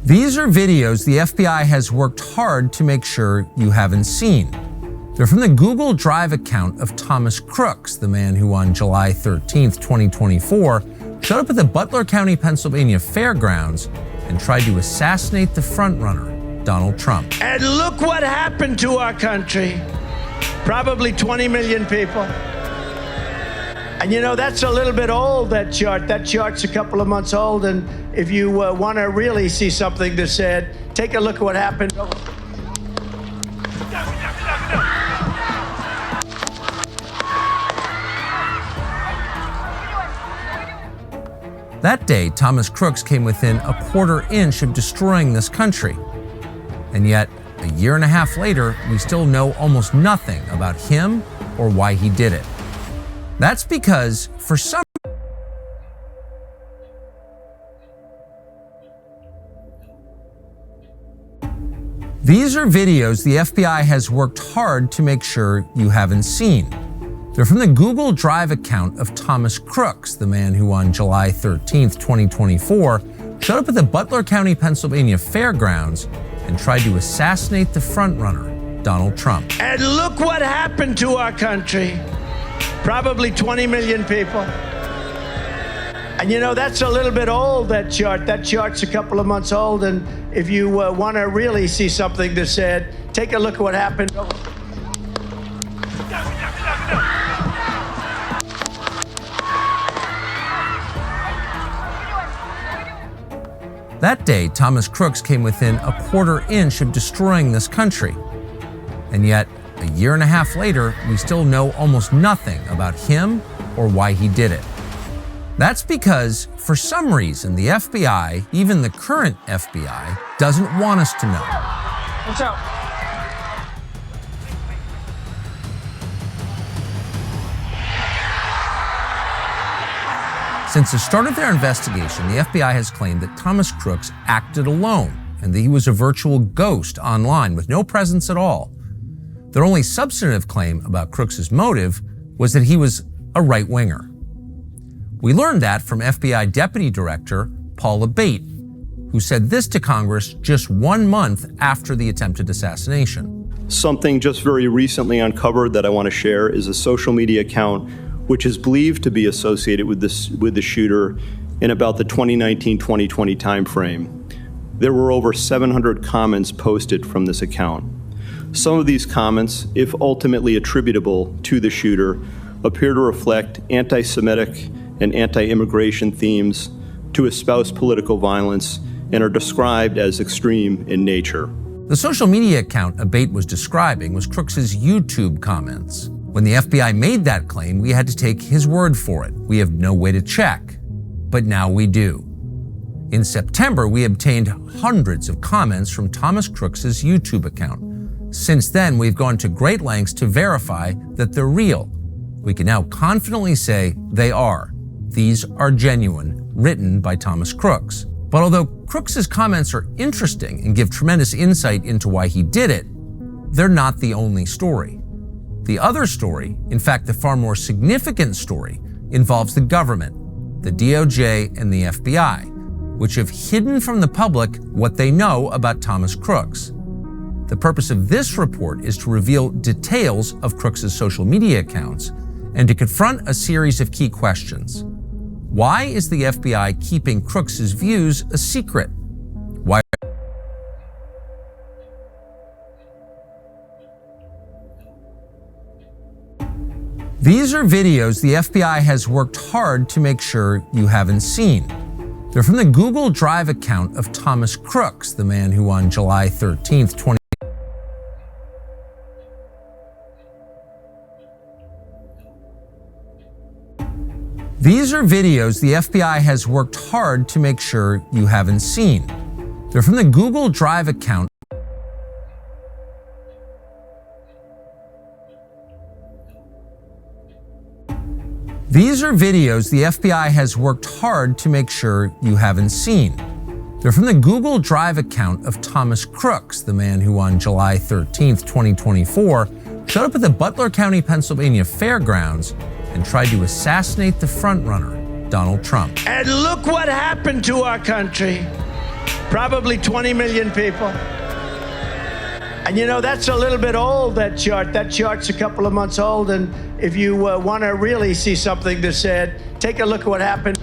These are videos the FBI has worked hard to make sure you haven't seen. They're from the Google Drive account of Thomas Crooks, the man who on July 13th, 2024, showed up at the Butler County, Pennsylvania fairgrounds and tried to assassinate the frontrunner, Donald Trump. And look what happened to our country. Probably 20 million people. And you know, that's a little bit old, that chart. That chart's a couple of months old. And if you want to really see something that's said, take a look at what happened. That day, Thomas Crooks came within a quarter inch of destroying this country. And yet, a year and a half later, we still know almost nothing about him or why he did it. That's because, for some These are videos the FBI has worked hard to make sure you haven't seen. They're from the Google Drive account of Thomas Crooks, the man who on July 13th, 2024, showed up at the Butler County, Pennsylvania fairgrounds and tried to assassinate the frontrunner, Donald Trump. And look what happened to our country. Probably 20 million people. And you know, that's a little bit old, that chart. That chart's a couple of months old. And if you want to really see something that's said, take a look at what happened. That day, Thomas Crooks came within a quarter inch of destroying this country. And yet, a year and a half later, we still know almost nothing about him or why he did it. That's because, for some reason, the FBI, even the current FBI, doesn't want us to know. What's up? Since the start of their investigation, the FBI has claimed that Thomas Crooks acted alone and that he was a virtual ghost online with no presence at all. Their only substantive claim about Crooks' motive was that he was a right-winger. We learned that from FBI Deputy Director Paul Abate, who said this to Congress just 1 month after the attempted assassination. Something just very recently uncovered that I want to share is a social media account which is believed to be associated with the shooter in about the 2019-2020 timeframe. There were over 700 comments posted from this account. Some of these comments, if ultimately attributable to the shooter, appear to reflect anti-Semitic and anti-immigration themes, to espouse political violence, and are described as extreme in nature. The social media account Abate was describing was Crooks' YouTube comments. When the FBI made that claim, we had to take his word for it. We have no way to check, but now we do. In September, we obtained hundreds of comments from Thomas Crooks' YouTube account. Since then, we've gone to great lengths to verify that they're real. We can now confidently say they are. These are genuine, written by Thomas Crooks. But although Crooks' comments are interesting and give tremendous insight into why he did it, they're not the only story. The other story, in fact the far more significant story, involves the government, the DOJ and the FBI, which have hidden from the public what they know about Thomas Crooks. The purpose of this report is to reveal details of Crooks' social media accounts and to confront a series of key questions. Why is the FBI keeping Crooks' views a secret? Why? These are videos the FBI has worked hard to make sure you haven't seen. They're from the Google Drive account of Thomas Crooks, the man who on July 13th, 2024, These are videos the FBI has worked hard to make sure you haven't seen. They're from the Google Drive account. These are videos the FBI has worked hard to make sure you haven't seen. They're from the Google Drive account of Thomas Crooks, the man who on July 13th, 2024, showed up at the Butler County, Pennsylvania fairgrounds and tried to assassinate the frontrunner, Donald Trump. And look what happened to our country. probably 20 million people. And you know, that's a little bit old, that chart. That chart's a couple of months old, and if you want to really see something that's said, take a look at what happened.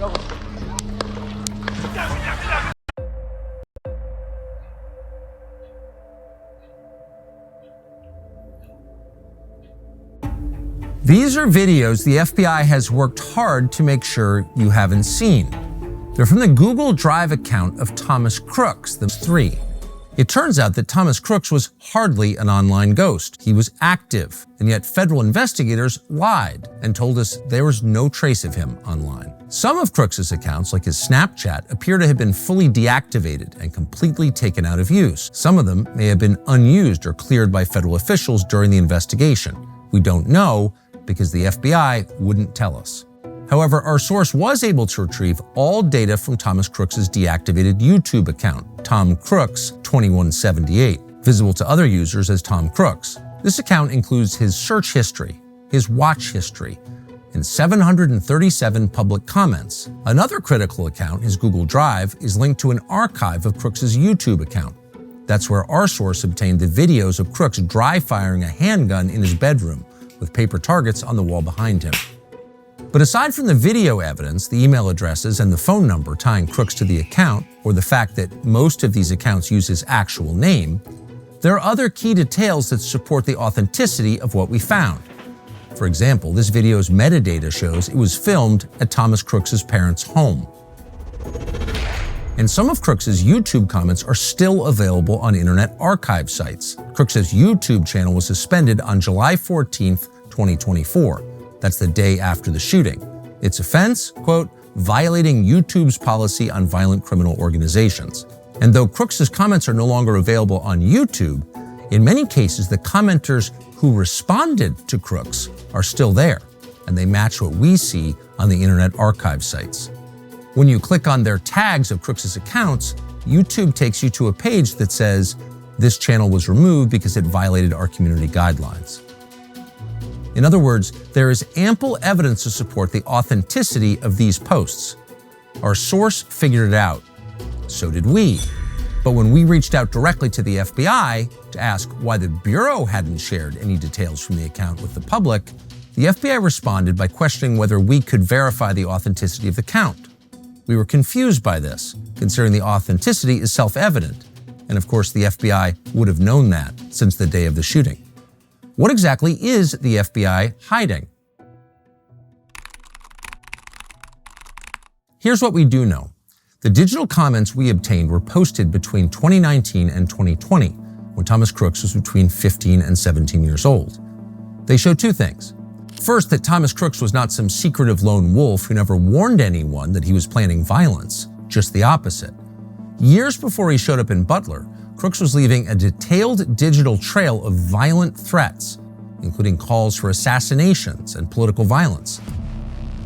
These are videos the FBI has worked hard to make sure you haven't seen. They're from the Google Drive account of Thomas Crooks, the 3. It turns out that Thomas Crooks was hardly an online ghost. He was active, and yet federal investigators lied and told us there was no trace of him online. Some of Crooks's accounts, like his Snapchat, appear to have been fully deactivated and completely taken out of use. Some of them may have been unused or cleared by federal officials during the investigation. We don't know because the FBI wouldn't tell us. However, our source was able to retrieve all data from Thomas Crooks's deactivated YouTube account, Tom Crooks 2178, visible to other users as Tom Crooks. This account includes his search history, his watch history, and 737 public comments. Another critical account, his Google Drive, is linked to an archive of Crooks's YouTube account. That's where our source obtained the videos of Crooks dry firing a handgun in his bedroom, with paper targets on the wall behind him. But aside from the video evidence, the email addresses, and the phone number tying Crooks to the account, or the fact that most of these accounts use his actual name, there are other key details that support the authenticity of what we found. For example, this video's metadata shows it was filmed at Thomas Crooks's parents' home. And some of Crooks's YouTube comments are still available on Internet Archive sites. Crooks's YouTube channel was suspended on July 14, 2024. That's the day after the shooting. Its offense, quote, violating YouTube's policy on violent criminal organizations. And though Crooks's comments are no longer available on YouTube, in many cases the commenters who responded to Crooks are still there, and they match what we see on the Internet Archive sites. When you click on their tags of Crooks's accounts, YouTube takes you to a page that says, this channel was removed because it violated our community guidelines. In other words, there is ample evidence to support the authenticity of these posts. Our source figured it out. So did we. But when we reached out directly to the FBI to ask why the Bureau hadn't shared any details from the account with the public, the FBI responded by questioning whether we could verify the authenticity of the account. We were confused by this, considering the authenticity is self-evident. And of course, the FBI would have known that since the day of the shooting. What exactly is the FBI hiding? Here's what we do know. The digital comments we obtained were posted between 2019 and 2020, when Thomas Crooks was between 15 and 17 years old. They show two things. First, that Thomas Crooks was not some secretive lone wolf who never warned anyone that he was planning violence, just the opposite. Years before he showed up in Butler, Crooks was leaving a detailed digital trail of violent threats, including calls for assassinations and political violence.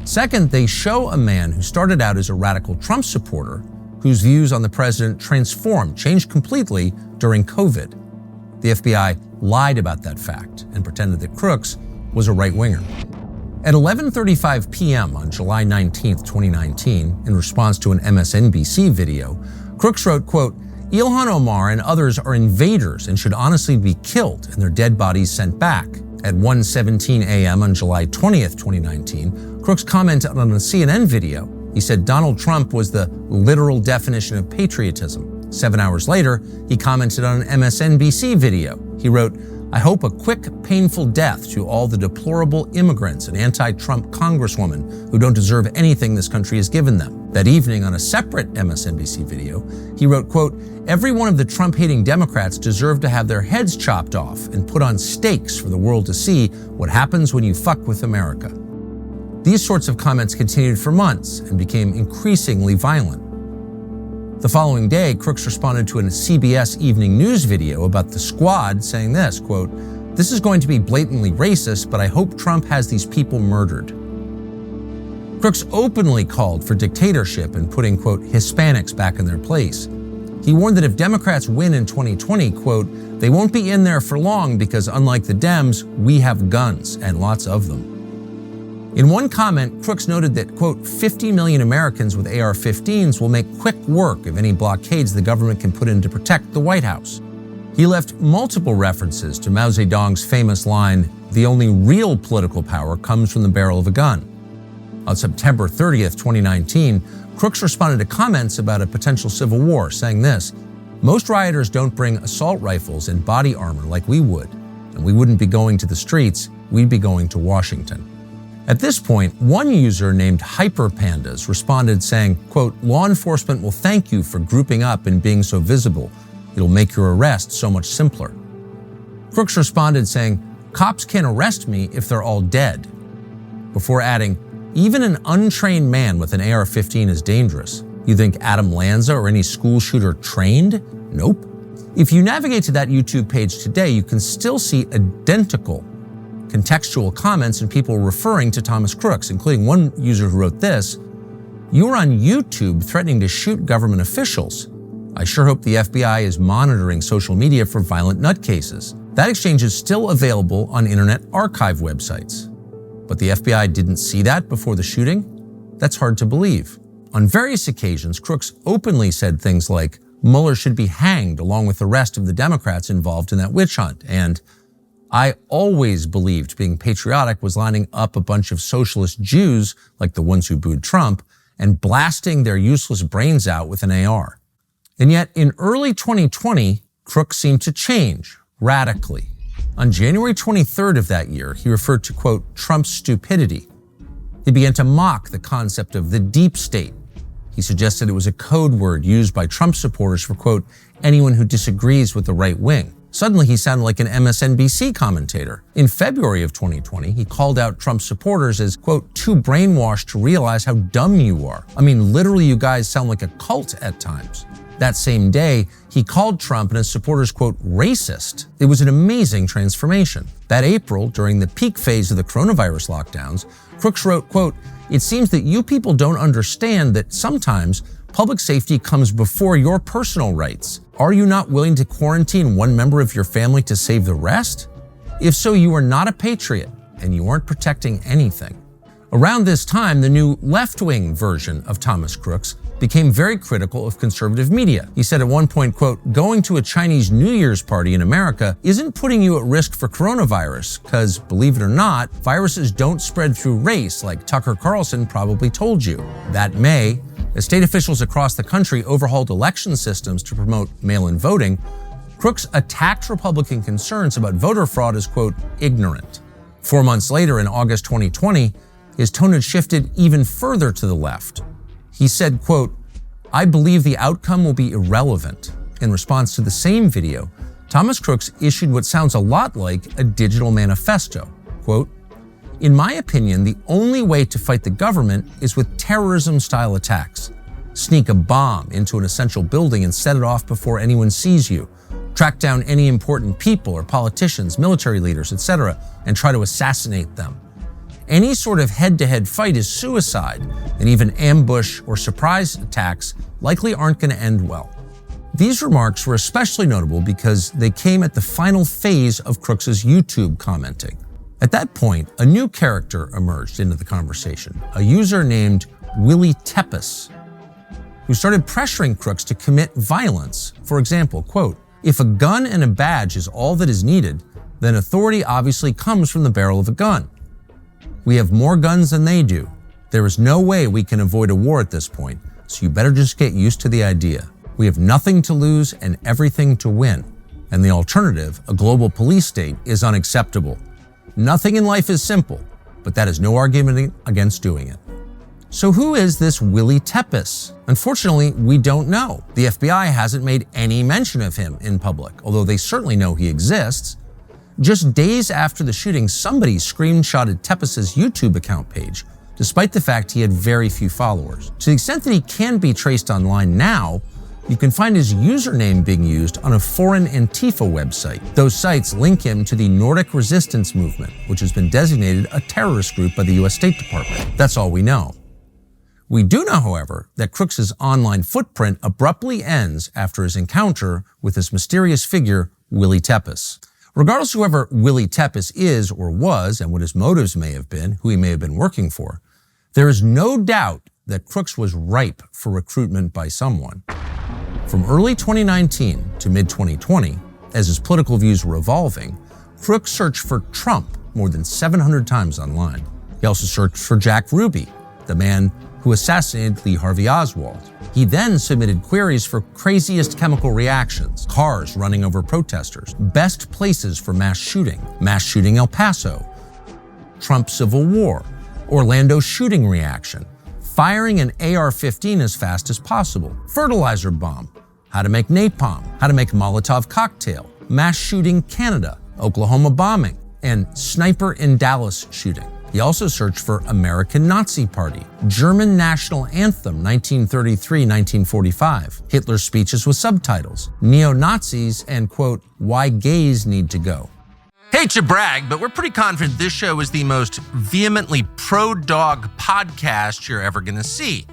Second, they show a man who started out as a radical Trump supporter, whose views on the president changed completely during COVID. The FBI lied about that fact and pretended that Crooks was a right-winger. At 11:35 p.m. on July 19, 2019, in response to an MSNBC video, Crooks wrote, quote, Ilhan Omar and others are invaders and should honestly be killed and their dead bodies sent back. At 1:17 a.m. on July 20th, 2019, Crooks commented on a CNN video. He said Donald Trump was the literal definition of patriotism. 7 hours later, he commented on an MSNBC video. He wrote, I hope a quick, painful death to all the deplorable immigrants and anti-Trump congresswomen who don't deserve anything this country has given them. That evening, on a separate MSNBC video, he wrote, quote, every one of the Trump-hating Democrats deserve to have their heads chopped off and put on stakes for the world to see what happens when you fuck with America. These sorts of comments continued for months and became increasingly violent. The following day, Crooks responded to a CBS Evening News video about the squad saying this, quote, this is going to be blatantly racist, but I hope Trump has these people murdered. Crooks openly called for dictatorship and putting, quote, Hispanics back in their place. He warned that if Democrats win in 2020, quote, they won't be in there for long because unlike the Dems, we have guns and lots of them. In one comment, Crooks noted that, quote, 50 million Americans with AR-15s will make quick work of any blockades the government can put in to protect the White House. He left multiple references to Mao Zedong's famous line, "The only real political power comes from the barrel of a gun." On September 30th, 2019, Crooks responded to comments about a potential civil war, saying this, "Most rioters don't bring assault rifles and body armor like we would, and we wouldn't be going to the streets, we'd be going to Washington." At this point, one user named HyperPandas responded saying, quote, "Law enforcement will thank you for grouping up and being so visible. It'll make your arrest so much simpler." Crooks responded saying, "Cops can't arrest me if they're all dead," before adding, "Even an untrained man with an AR-15 is dangerous. You think Adam Lanza or any school shooter trained? Nope." If you navigate to that YouTube page today, you can still see identical contextual comments and people referring to Thomas Crooks, including one user who wrote this, "You were on YouTube threatening to shoot government officials. I sure hope the FBI is monitoring social media for violent nutcases." That exchange is still available on Internet Archive websites. But the FBI didn't see that before the shooting? That's hard to believe. On various occasions, Crooks openly said things like, Mueller should be hanged along with the rest of the Democrats involved in that witch hunt, and I always believed being patriotic was lining up a bunch of socialist Jews, like the ones who booed Trump, and blasting their useless brains out with an AR. And yet, in early 2020, Crooks seemed to change radically. On January 23rd of that year, he referred to, quote, Trump's stupidity. He began to mock the concept of the deep state. He suggested it was a code word used by Trump supporters for, quote, anyone who disagrees with the right wing. Suddenly, he sounded like an MSNBC commentator. In February of 2020, he called out Trump supporters as, quote, too brainwashed to realize how dumb you are. I mean, literally, you guys sound like a cult at times. That same day, he called Trump and his supporters, quote, racist. It was an amazing transformation. That April, during the peak phase of the coronavirus lockdowns, Crooks wrote, quote, it seems that you people don't understand that sometimes public safety comes before your personal rights. Are you not willing to quarantine one member of your family to save the rest? If so, you are not a patriot and you aren't protecting anything. Around this time, the new left-wing version of Thomas Crooks became very critical of conservative media. He said at one point, quote, going to a Chinese New Year's party in America isn't putting you at risk for coronavirus, because believe it or not, viruses don't spread through race like Tucker Carlson probably told you. That May, as state officials across the country overhauled election systems to promote mail-in voting, Crooks attacked Republican concerns about voter fraud as, quote, ignorant. 4 months later, in August 2020, his tone had shifted even further to the left. He said, quote, I believe the outcome will be irrelevant. In response to the same video, Thomas Crooks issued what sounds a lot like a digital manifesto. Quote, in my opinion, the only way to fight the government is with terrorism-style attacks. Sneak a bomb into an essential building and set it off before anyone sees you. Track down any important people or politicians, military leaders, etc., and try to assassinate them. Any sort of head-to-head fight is suicide, and even ambush or surprise attacks likely aren't going to end well. These remarks were especially notable because they came at the final phase of Crooks's YouTube commenting. At that point, a new character emerged into the conversation, a user named Willie Tepes, who started pressuring Crooks to commit violence. For example, quote, if a gun and a badge is all that is needed, then authority obviously comes from the barrel of a gun. We have more guns than they do. There is no way we can avoid a war at this point, so you better just get used to the idea. We have nothing to lose and everything to win. And the alternative, a global police state, is unacceptable. Nothing in life is simple, but that is no argument against doing it. So who is this Willie Tepes? Unfortunately, we don't know. The FBI hasn't made any mention of him in public, although they certainly know he exists. Just days after the shooting, somebody screenshotted Tepes' YouTube account page, despite the fact he had very few followers. To the extent that he can be traced online now, you can find his username being used on a foreign Antifa website. Those sites link him to the Nordic Resistance Movement, which has been designated a terrorist group by the US State Department. That's all we know. We do know, however, that Crooks' online footprint abruptly ends after his encounter with this mysterious figure, Willie Tepes. Regardless of whoever Willie Tepes is or was and what his motives may have been, who he may have been working for, there is no doubt that Crooks was ripe for recruitment by someone. From early 2019 to mid-2020, as his political views were evolving, Crooks searched for Trump more than 700 times online. He also searched for Jack Ruby, the man who assassinated Lee Harvey Oswald. He then submitted queries for craziest chemical reactions, cars running over protesters, best places for mass shooting El Paso, Trump Civil War, Orlando shooting reaction, firing an AR-15 as fast as possible, fertilizer bomb, how to make napalm, how to make Molotov cocktail, mass shooting Canada, Oklahoma bombing, and sniper in Dallas shooting. He also searched for American Nazi Party, German national anthem 1933-1945, Hitler's speeches with subtitles, neo-Nazis, and quote, why gays need to go. Hate to brag, but we're pretty confident this show is the most vehemently pro-dog podcast you're ever going to see.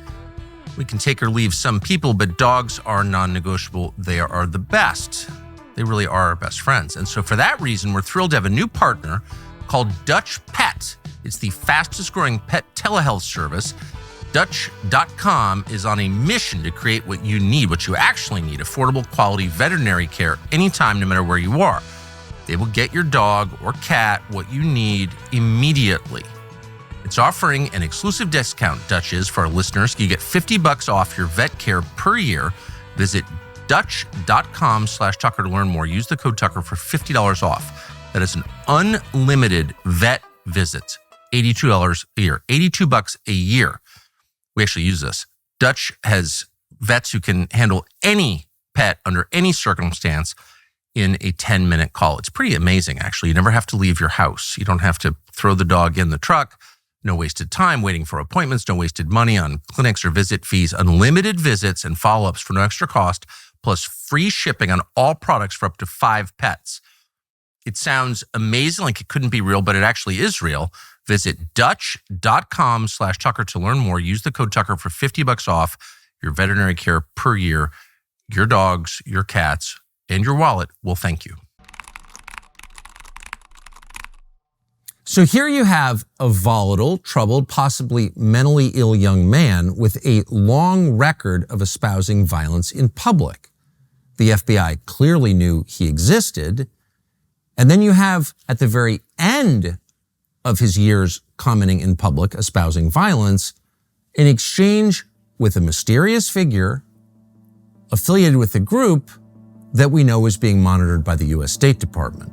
We can take or leave some people, but dogs are non-negotiable. They are the best. They really are our best friends. And so for that reason, we're thrilled to have a new partner called Dutch Pet. It's the fastest growing pet telehealth service. Dutch.com is on a mission to create what you need, what you actually need, affordable quality veterinary care anytime, no matter where you are. They will get your dog or cat what you need immediately. It's offering an exclusive discount, Dutch is, for our listeners. You get $50 off your vet care per year. Visit Dutch.com/Tucker to learn more. Use the code Tucker for $50 off. That is an unlimited vet visit. $82 a year, $82 a year. We actually use this. Dutch has vets who can handle any pet under any circumstance in a 10-minute call. It's pretty amazing, actually. You never have to leave your house. You don't have to throw the dog in the truck. No wasted time waiting for appointments, no wasted money on clinics or visit fees, unlimited visits and follow-ups for no extra cost, plus free shipping on all products for up to 5 pets. It sounds amazing, like it couldn't be real, but it actually is real. Visit Dutch.com/Tucker to learn more. Use the code Tucker for $50 off your veterinary care per year. Your dogs, your cats, and your wallet will thank you. So here you have a volatile, troubled, possibly mentally ill young man with a long record of espousing violence in public. The FBI clearly knew he existed. And then you have, at the very end of his years commenting in public, espousing violence, an exchange with a mysterious figure affiliated with a group that we know is being monitored by the U.S. State Department.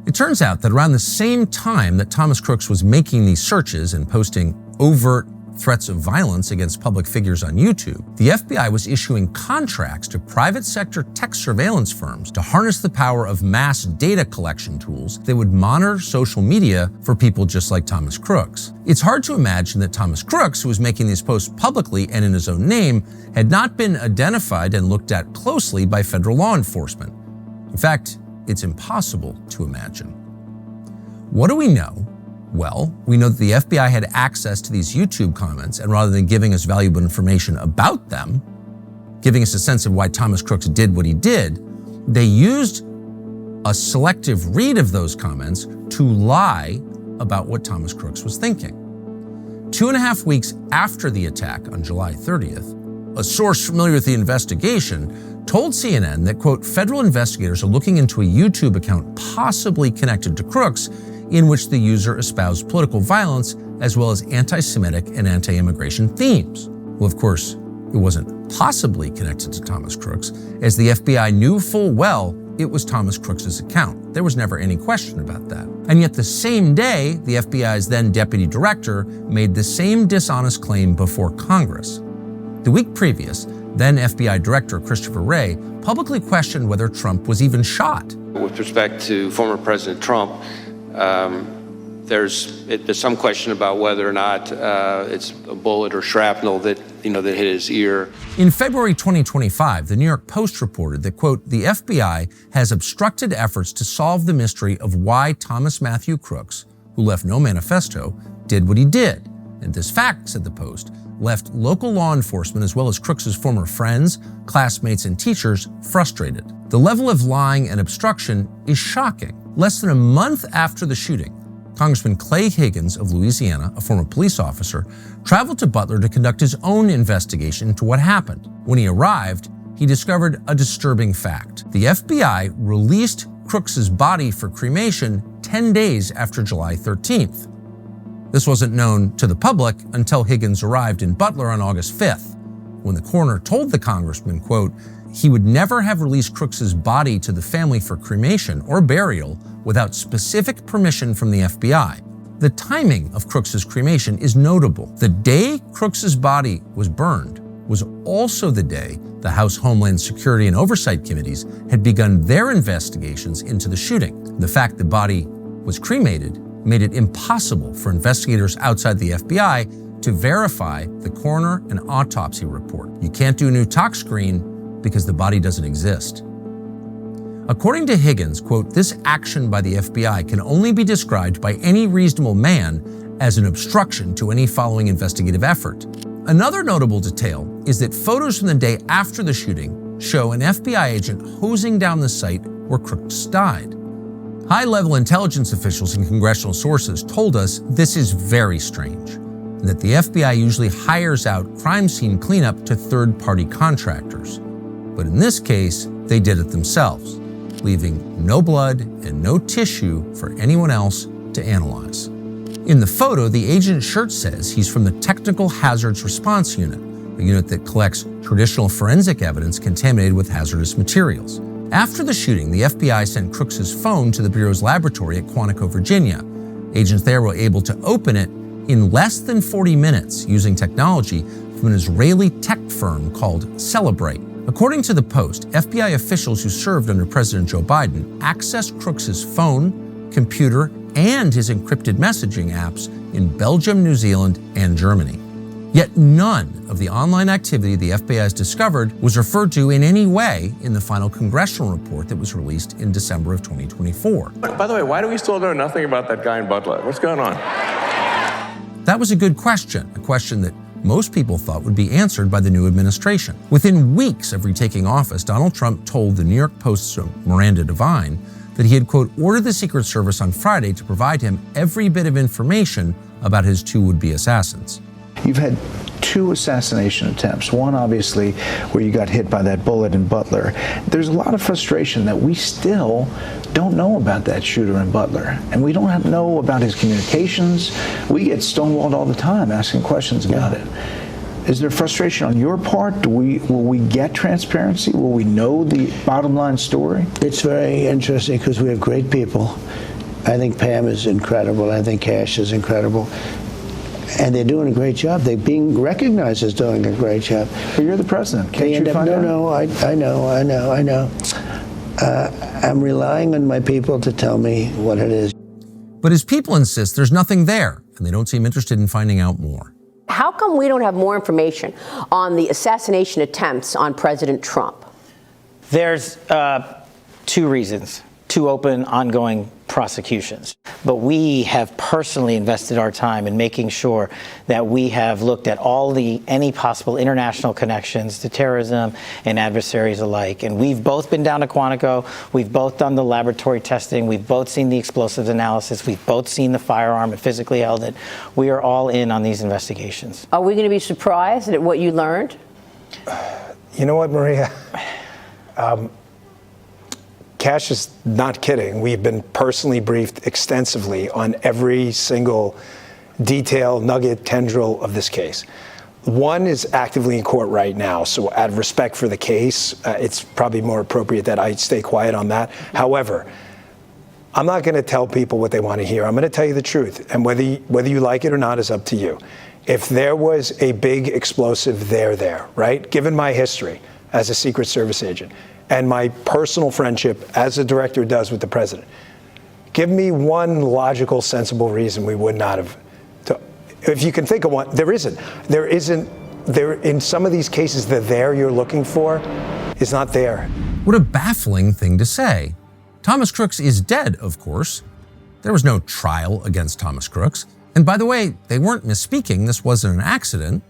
It turns out that around the same time that Thomas Crooks was making these searches and posting overt threats of violence against public figures on YouTube, the FBI was issuing contracts to private sector tech surveillance firms to harness the power of mass data collection tools that would monitor social media for people just like Thomas Crooks. It's hard to imagine that Thomas Crooks, who was making these posts publicly and in his own name, had not been identified and looked at closely by federal law enforcement. In fact, it's impossible to imagine. What do we know? Well, we know that the FBI had access to these YouTube comments, and rather than giving us valuable information about them, giving us a sense of why Thomas Crooks did what he did, they used a selective read of those comments to lie about what Thomas Crooks was thinking. 2.5 weeks after the attack on July 30th, a source familiar with the investigation told CNN that, quote, federal investigators are looking into a YouTube account possibly connected to Crooks in which the user espoused political violence as well as anti-Semitic and anti-immigration themes. Well, of course, it wasn't possibly connected to Thomas Crooks, as the FBI knew full well it was Thomas Crooks' account. There was never any question about that. And yet the same day, the FBI's then deputy director made the same dishonest claim before Congress. The week previous, then FBI Director Christopher Wray publicly questioned whether Trump was even shot. With respect to former President Trump, there's some question about whether or not it's a bullet or shrapnel that hit his ear. In February 2025, the New York Post reported that, quote, the FBI has obstructed efforts to solve the mystery of why Thomas Matthew Crooks, who left no manifesto, did what he did. And this fact, said the Post, left local law enforcement as well as Crooks's former friends, classmates, and teachers frustrated. The level of lying and obstruction is shocking. Less than a month after the shooting, Congressman Clay Higgins of Louisiana, a former police officer, traveled to Butler to conduct his own investigation into what happened. When he arrived, he discovered a disturbing fact. The FBI released Crooks's body for cremation 10 days after July 13th. This wasn't known to the public until Higgins arrived in Butler on August 5th, when the coroner told the congressman, quote, he would never have released Crooks's body to the family for cremation or burial without specific permission from the FBI. The timing of Crooks's cremation is notable. The day Crooks's body was burned was also the day the House Homeland Security and Oversight Committees had begun their investigations into the shooting. The fact the body was cremated made it impossible for investigators outside the FBI to verify the coroner and autopsy report. You can't do a new tox screen because the body doesn't exist. According to Higgins, quote, this action by the FBI can only be described by any reasonable man as an obstruction to any following investigative effort. Another notable detail is that photos from the day after the shooting show an FBI agent hosing down the site where Crooks died. High-level intelligence officials and congressional sources told us this is very strange, and that the FBI usually hires out crime scene cleanup to third-party contractors. But in this case, they did it themselves, leaving no blood and no tissue for anyone else to analyze. In the photo, the agent's shirt says he's from the Technical Hazards Response Unit, a unit that collects traditional forensic evidence contaminated with hazardous materials. After the shooting, the FBI sent Crooks's phone to the Bureau's laboratory at Quantico, Virginia. Agents there were able to open it in less than 40 minutes using technology from an Israeli tech firm called Celebrate. According to the Post, FBI officials who served under President Joe Biden accessed Crooks's phone, computer, and his encrypted messaging apps in Belgium, New Zealand, and Germany. Yet none of the online activity the FBI has discovered was referred to in any way in the final congressional report that was released in December of 2024. By the way, why do we still know nothing about that guy in Butler? What's going on? That was a good question, a question that most people thought would be answered by the new administration. Within weeks of retaking office, Donald Trump told the New York Post's Miranda Devine that he had, quote, ordered the Secret Service on Friday to provide him every bit of information about his two would-be assassins. You've had two assassination attempts, one obviously where you got hit by that bullet in Butler. There's a lot of frustration that we still don't know about that shooter in Butler, and we don't know about his communications. We get stonewalled all the time asking questions about it. Is there frustration on your part? Will we get transparency? Will we know the bottom line story? It's very interesting because we have great people. I think Pam is incredible. I think Cash is incredible. And they're doing a great job. They're being recognized as doing a great job. But you're the president. Can't you find out? No, I know. I'm relying on my people to tell me what it is. But his people insist there's nothing there, and they don't seem interested in finding out more. How come we don't have more information on the assassination attempts on President Trump? There's two reasons. Two open, ongoing prosecutions. But we have personally invested our time in making sure that we have looked at any possible international connections to terrorism and adversaries alike. And we've both been down to Quantico. We've both done the laboratory testing. We've both seen the explosives analysis. We've both seen the firearm and physically held it. We are all in on these investigations. Are we going to be surprised at what you learned? You know what, Maria? Cash is not kidding. We've been personally briefed extensively on every single detail, nugget, tendril of this case. One is actively in court right now, so out of respect for the case, it's probably more appropriate that I stay quiet on that. However, I'm not going to tell people what they want to hear. I'm going to tell you the truth, and whether you like it or not is up to you. If there was a big explosive there, right? Given my history as a Secret Service agent, and my personal friendship as a director does with the president, give me one logical, sensible reason we would not have. If you can think of one, there isn't. In some of these cases, the there you're looking for is not there. What a baffling thing to say. Thomas Crooks is dead, of course. There was no trial against Thomas Crooks. And by the way, they weren't misspeaking. This wasn't an accident.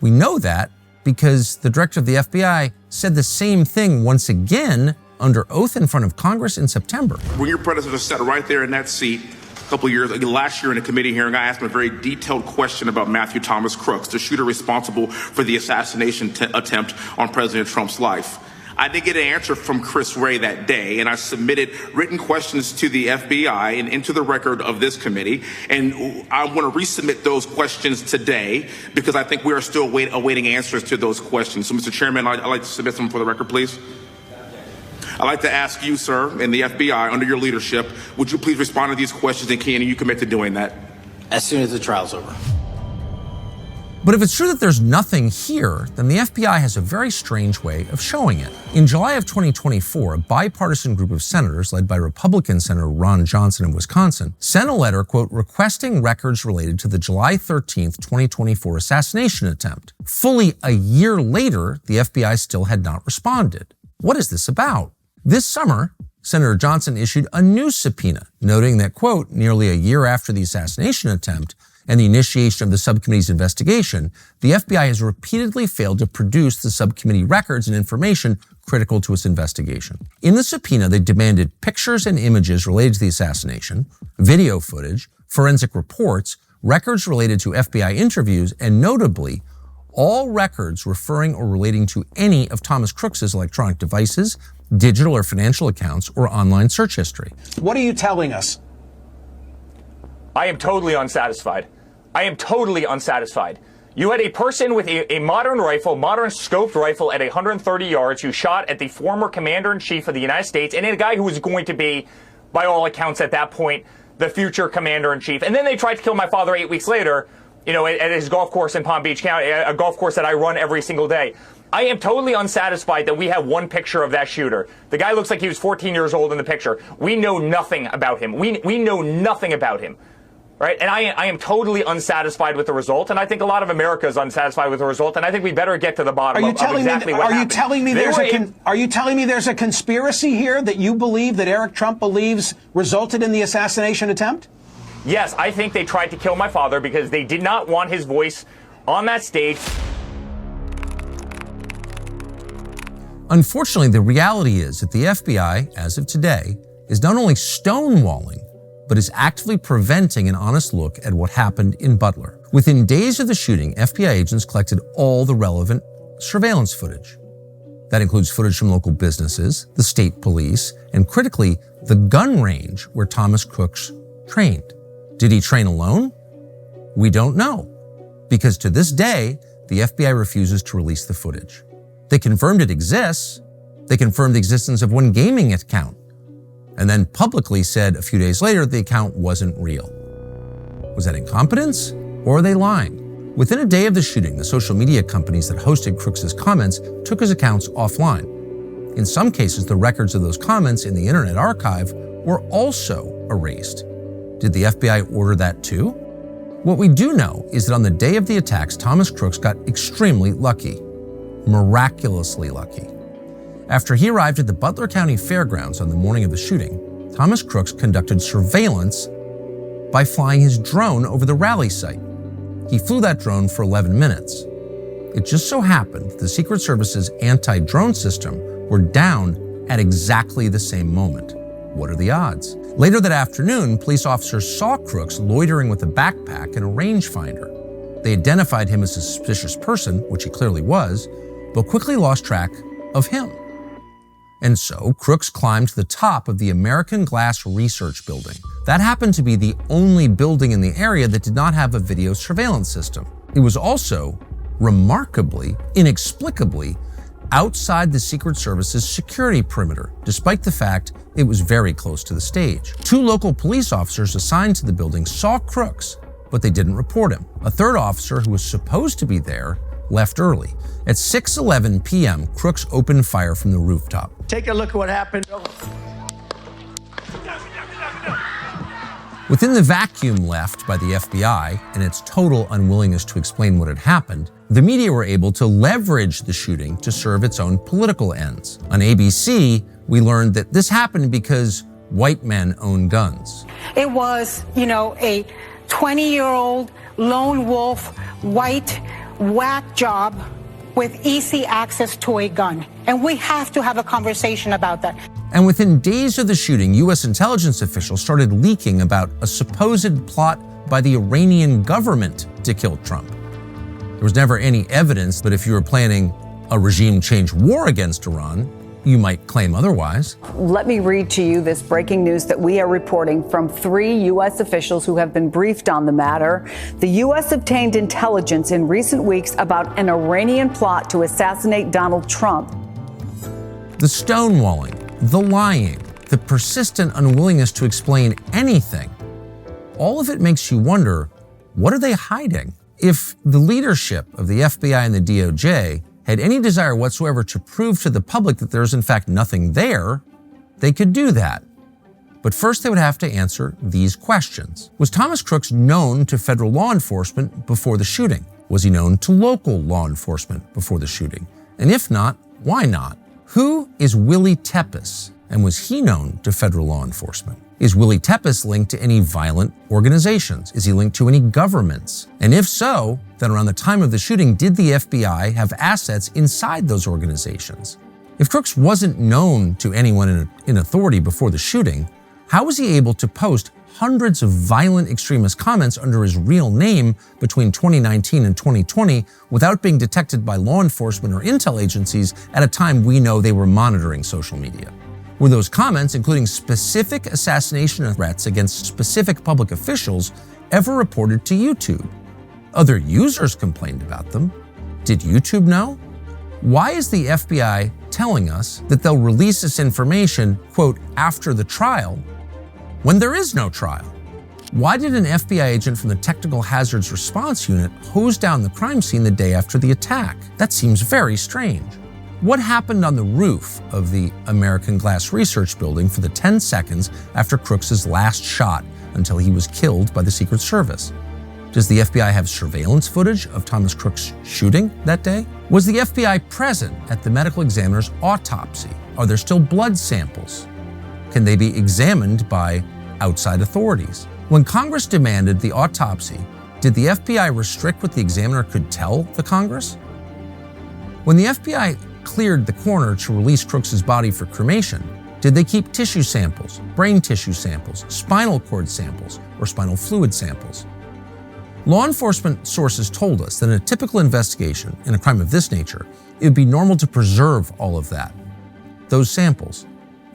We know that because the director of the FBI said the same thing once again under oath in front of Congress in September. When your predecessor sat right there in that seat a couple of years, last year in a committee hearing, I asked him a very detailed question about Matthew Thomas Crooks, the shooter responsible for the assassination attempt on President Trump's life. I did get an answer from Chris Wray that day, and I submitted written questions to the FBI and into the record of this committee. And I want to resubmit those questions today because I think we are still awaiting answers to those questions. So, Mr. Chairman, I'd like to submit them for the record, please. I'd like to ask you, sir, and the FBI, under your leadership, would you please respond to these questions, and can you commit to doing that? As soon as the trial's over. But if it's true that there's nothing here, then the FBI has a very strange way of showing it. In July of 2024, a bipartisan group of senators led by Republican Senator Ron Johnson of Wisconsin sent a letter, quote, requesting records related to the July 13th, 2024 assassination attempt. Fully a year later, the FBI still had not responded. What is this about? This summer, Senator Johnson issued a new subpoena, noting that, quote, nearly a year after the assassination attempt and the initiation of the subcommittee's investigation, the FBI has repeatedly failed to produce the subcommittee records and information critical to its investigation. In the subpoena, they demanded pictures and images related to the assassination, video footage, forensic reports, records related to FBI interviews, and notably, all records referring or relating to any of Thomas Crooks' electronic devices, digital or financial accounts, or online search history. What are you telling us? I am totally unsatisfied. I am totally unsatisfied. You had a person with a modern rifle, modern scoped rifle at 130 yards who shot at the former commander-in-chief of the United States and a guy who was going to be, by all accounts at that point, the future commander-in-chief. And then they tried to kill my father 8 weeks later, you know, at his golf course in Palm Beach County, a golf course that I run every single day. I am totally unsatisfied that we have one picture of that shooter. The guy looks like he was 14 years old in the picture. We know nothing about him. We know nothing about him. Right? And I am totally unsatisfied with the result, and I think a lot of America is unsatisfied with the result, and I think we better get to the bottom of exactly what happened. Are you telling me there's a conspiracy here that you believe that Eric Trump believes resulted in the assassination attempt? Yes, I think they tried to kill my father because they did not want his voice on that stage. Unfortunately, the reality is that the FBI, as of today, is not only stonewalling, but is actively preventing an honest look at what happened in Butler. Within days of the shooting, FBI agents collected all the relevant surveillance footage. That includes footage from local businesses, the state police, and critically, the gun range where Thomas Crooks trained. Did he train alone? We don't know, because to this day, the FBI refuses to release the footage. They confirmed it exists. They confirmed the existence of one gaming account, and then publicly said a few days later the account wasn't real. Was that incompetence, or are they lying? Within a day of the shooting, the social media companies that hosted Crooks' comments took his accounts offline. In some cases, the records of those comments in the Internet Archive were also erased. Did the FBI order that too? What we do know is that on the day of the attacks, Thomas Crooks got extremely lucky, miraculously lucky. After he arrived at the Butler County Fairgrounds on the morning of the shooting, Thomas Crooks conducted surveillance by flying his drone over the rally site. He flew that drone for 11 minutes. It just so happened that the Secret Service's anti-drone system were down at exactly the same moment. What are the odds? Later that afternoon, police officers saw Crooks loitering with a backpack and a rangefinder. They identified him as a suspicious person, which he clearly was, but quickly lost track of him. And so Crooks climbed to the top of the American Glass Research Building. That happened to be the only building in the area that did not have a video surveillance system. It was also, remarkably, inexplicably, outside the Secret Service's security perimeter, despite the fact it was very close to the stage. 2 local police officers assigned to the building saw Crooks, but they didn't report him. A third officer who was supposed to be there left early. At 6:11 p.m., Crooks opened fire from the rooftop. Take a look at what happened. Within the vacuum left by the FBI and its total unwillingness to explain what had happened, the media were able to leverage the shooting to serve its own political ends. On ABC, we learned that this happened because white men own guns. It was, a 20-year-old lone wolf, white whack job with easy access to a gun. And we have to have a conversation about that. And within days of the shooting, U.S. intelligence officials started leaking about a supposed plot by the Iranian government to kill Trump. There was never any evidence, but if you were planning a regime change war against Iran, you might claim otherwise. Let me read to you this breaking news that we are reporting from 3 U.S. officials who have been briefed on the matter. The U.S. obtained intelligence in recent weeks about an Iranian plot to assassinate Donald Trump. The stonewalling, the lying, the persistent unwillingness to explain anything, all of it makes you wonder, what are they hiding? If the leadership of the FBI and the DOJ had any desire whatsoever to prove to the public that there's in fact nothing there, they could do that. But first they would have to answer these questions. Was Thomas Crooks known to federal law enforcement before the shooting? Was he known to local law enforcement before the shooting? And if not, why not? Who is Willie Tepes, and was he known to federal law enforcement? Is Willie Tepes linked to any violent organizations? Is he linked to any governments? And if so, then around the time of the shooting, did the FBI have assets inside those organizations? If Crooks wasn't known to anyone in authority before the shooting, how was he able to post hundreds of violent extremist comments under his real name between 2019 and 2020 without being detected by law enforcement or intel agencies at a time we know they were monitoring social media? Were those comments, including specific assassination threats against specific public officials, ever reported to YouTube? Other users complained about them. Did YouTube know? Why is the FBI telling us that they'll release this information, quote, after the trial, when there is no trial? Why did an FBI agent from the Technical Hazards Response Unit hose down the crime scene the day after the attack? That seems very strange. What happened on the roof of the American Glass Research Building for the 10 seconds after Crooks' last shot until he was killed by the Secret Service? Does the FBI have surveillance footage of Thomas Crooks' shooting that day? Was the FBI present at the medical examiner's autopsy? Are there still blood samples? Can they be examined by outside authorities? When Congress demanded the autopsy, did the FBI restrict what the examiner could tell the Congress? When the FBI cleared the coroner to release Crooks' body for cremation, did they keep tissue samples, brain tissue samples, spinal cord samples, or spinal fluid samples? Law enforcement sources told us that in a typical investigation in a crime of this nature, it would be normal to preserve all of that, those samples.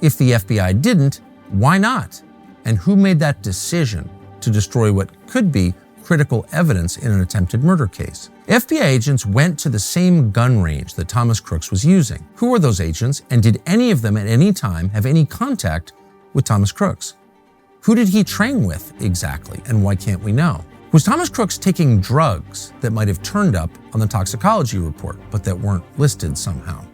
If the FBI didn't, why not? And who made that decision to destroy what could be critical evidence in an attempted murder case? FBI agents went to the same gun range that Thomas Crooks was using. Who were those agents, and did any of them at any time have any contact with Thomas Crooks? Who did he train with exactly, and why can't we know? Was Thomas Crooks taking drugs that might have turned up on the toxicology report, but that weren't listed somehow?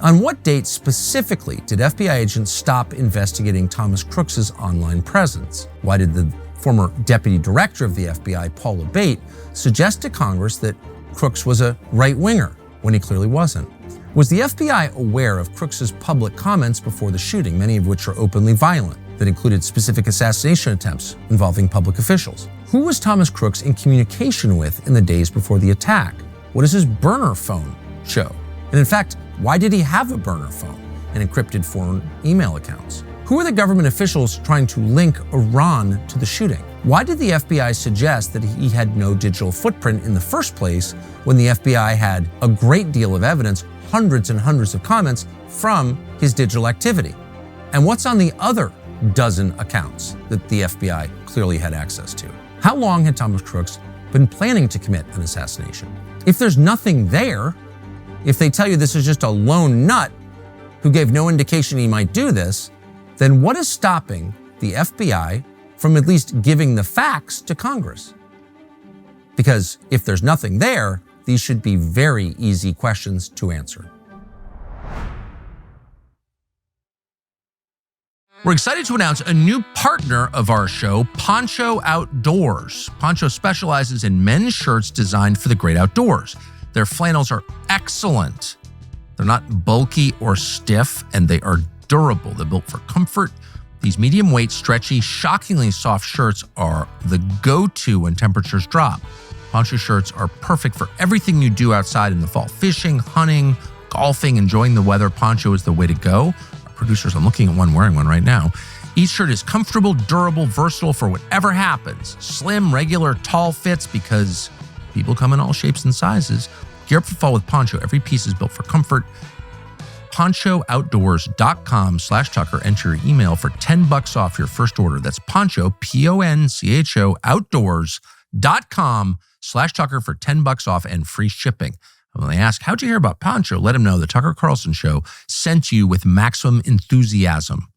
On what date specifically did FBI agents stop investigating Thomas Crooks' online presence? Why did the former deputy director of the FBI, Paul Abate, suggest to Congress that Crooks was a right-winger when he clearly wasn't? Was the FBI aware of Crooks' public comments before the shooting, many of which are openly violent, that included specific assassination attempts involving public officials? Who was Thomas Crooks in communication with in the days before the attack? What does his burner phone show? And in fact, why did he have a burner phone and encrypted foreign email accounts? Who are the government officials trying to link Iran to the shooting? Why did the FBI suggest that he had no digital footprint in the first place when the FBI had a great deal of evidence, hundreds and hundreds of comments from his digital activity? And what's on the other dozen accounts that the FBI clearly had access to? How long had Thomas Crooks been planning to commit an assassination? If there's nothing there, if they tell you this is just a lone nut who gave no indication he might do this, then what is stopping the FBI from at least giving the facts to Congress? Because if there's nothing there, these should be very easy questions to answer. We're excited to announce a new partner of our show, Poncho Outdoors. Poncho specializes in men's shirts designed for the great outdoors. Their flannels are excellent. They're not bulky or stiff, and they are durable. They're built for comfort. These medium weight, stretchy, shockingly soft shirts are the go-to when temperatures drop. Poncho shirts are perfect for everything you do outside in the fall. Fishing, hunting, golfing, enjoying the weather. Poncho is the way to go. Our producers, I'm looking at one wearing one right now. Each shirt is comfortable, durable, versatile for whatever happens. Slim, regular, tall fits because people come in all shapes and sizes. Gear up for fall with Poncho. Every piece is built for comfort. PonchoOutdoors.com/Tucker. Enter your email for $10 off your first order. That's Poncho, Poncho, Outdoors.com/Tucker for $10 off and free shipping. When they ask, how'd you hear about Poncho? Let them know the Tucker Carlson Show sent you with maximum enthusiasm.